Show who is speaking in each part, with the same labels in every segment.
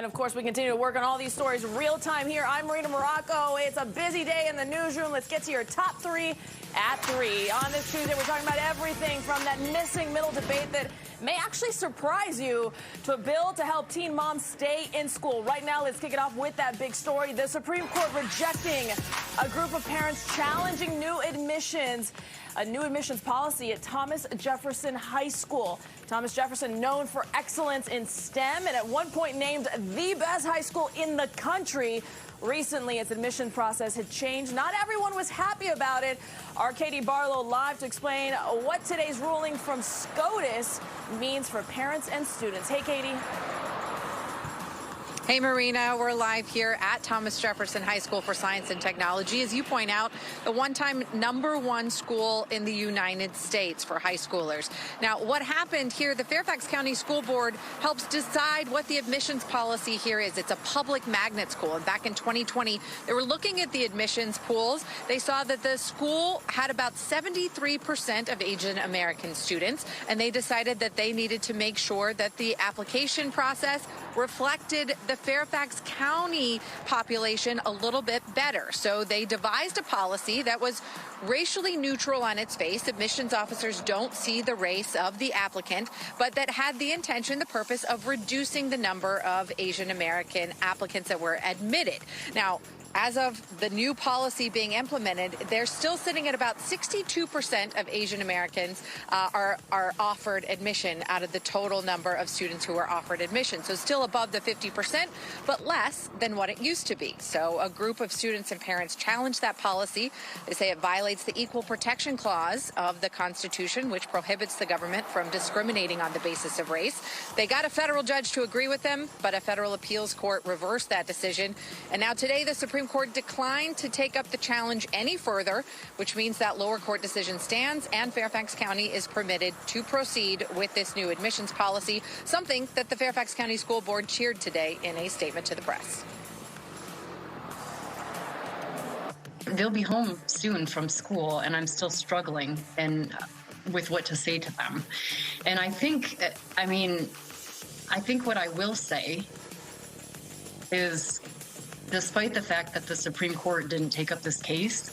Speaker 1: And of course, we continue to work on all these stories real time here. I'm Marina Morocco. It's a busy day in the newsroom. Let's get to your top three at 3. On this Tuesday, we're talking about everything from that missing middle debate that may actually surprise you to a bill to help teen moms stay in school. Right now, let's kick it off with that big story. The Supreme Court rejecting a group of parents challenging new admissions. A new admissions policy at Thomas Jefferson High School. Thomas Jefferson, known for excellence in STEM and at one point named the best high school in the country. Recently, its admission process had changed. Not everyone was happy about it. Our Katie Barlow live to explain what today's ruling from SCOTUS means for parents and students. Hey, Katie.
Speaker 2: Hey, Marina, we're live here at Thomas Jefferson High School for Science and Technology. As you point out, the one-time #1 school in the United States for high schoolers. Now, what happened here, the Fairfax County School Board helps decide what the admissions policy here is. It's a public magnet school. And back in 2020, they were looking at the admissions pools. They saw that the school had about 73% of Asian American students, and they decided that they needed to make sure that the application process reflected the Fairfax County population a little bit better. So they devised a policy that was racially neutral on its face. Admissions officers don't see the race of the applicant, but that had the intention, the purpose of reducing the number of Asian American applicants that were admitted. Now, as of the new policy being implemented, they're still sitting at about 62% of Asian Americans are offered admission out of the total number of students who are offered admission. So still above the 50%, but less than what it used to be. So a group of students and parents challenged that policy. They say it violates the Equal Protection Clause of the Constitution, which prohibits the government from discriminating on the basis of race. They got a federal judge to agree with them, but a federal appeals court reversed that decision. And now today, the Supreme Court declined to take up the challenge any further, which means that lower court decision stands and Fairfax County is permitted to proceed with this new admissions policy, something that the Fairfax County School Board cheered today in a statement to the press.
Speaker 3: They'll be home soon from school, and I'm still struggling with what to say to them. And I think what I will say is, despite the fact that the Supreme Court didn't take up this case,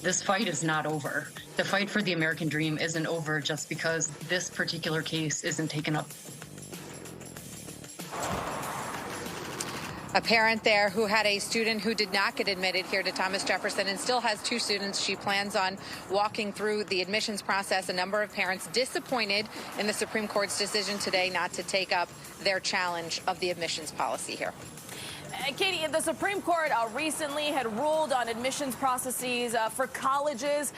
Speaker 3: this fight is not over. The fight for the American dream isn't over just because this particular case isn't taken up.
Speaker 2: A parent there who had a student who did not get admitted here to Thomas Jefferson and still has 2 students. She plans on walking through the admissions process. A number of parents disappointed in the Supreme Court's decision today not to take up their challenge of the admissions policy here.
Speaker 1: Katie, the Supreme Court recently had ruled on admissions processes for colleges.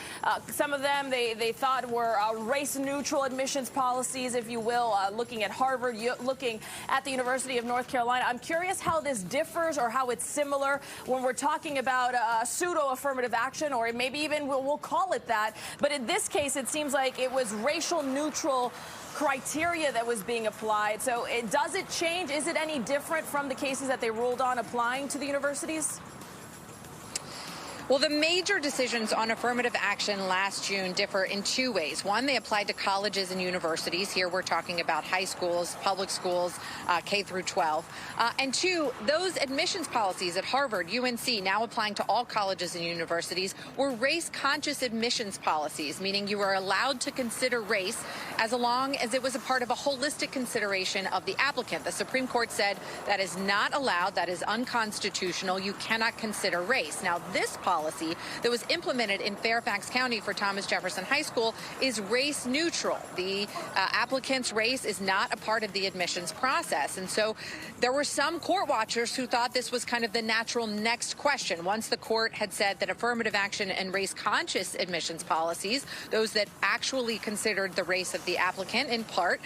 Speaker 1: Some of them they thought were race-neutral admissions policies, if you will, looking at Harvard, looking at the University of North Carolina. I'm curious how this differs or how it's similar when we're talking about pseudo-affirmative action, or maybe even we'll call it that. But in this case, it seems like it was racial-neutral criteria that was being applied. So does it change? Is it any different from the cases that they ruled on applying to the universities?
Speaker 2: Well, the major decisions on affirmative action last June differ in 2 ways. One, they applied to colleges and universities. Here we're talking about high schools, public schools, K through 12. And 2, those admissions policies at Harvard, UNC, now applying to all colleges and universities, were race-conscious admissions policies, meaning you were allowed to consider race as long as it was a part of a holistic consideration of the applicant. The Supreme Court said that is not allowed, that is unconstitutional. You cannot consider race. Now, this policy that was implemented in Fairfax County for Thomas Jefferson High School is race neutral. The applicant's race is not a part of the admissions process. And so there were some court watchers who thought this was kind of the natural next question. Once the court had said that affirmative action and race-conscious admissions policies, those that actually considered the race of the applicant in part,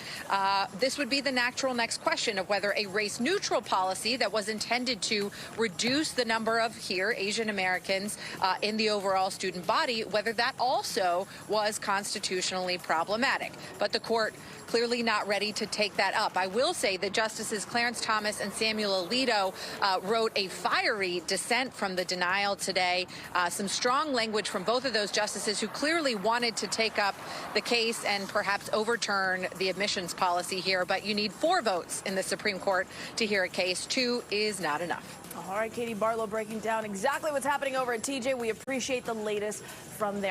Speaker 2: this would be the natural next question of whether a race-neutral policy that was intended to reduce the number of Asian Americans in the overall student body, whether that also was constitutionally problematic. But the court clearly not ready to take that up. I will say that Justices Clarence Thomas and Samuel Alito wrote a fiery dissent from the denial today. Some strong language from both of those justices who clearly wanted to take up the case and perhaps overturn the admissions policy here. But you need 4 votes in the Supreme Court to hear a case. 2 is not enough.
Speaker 1: All right, Katie Barlow breaking down exactly what's happening over at TJ. We appreciate the latest from there.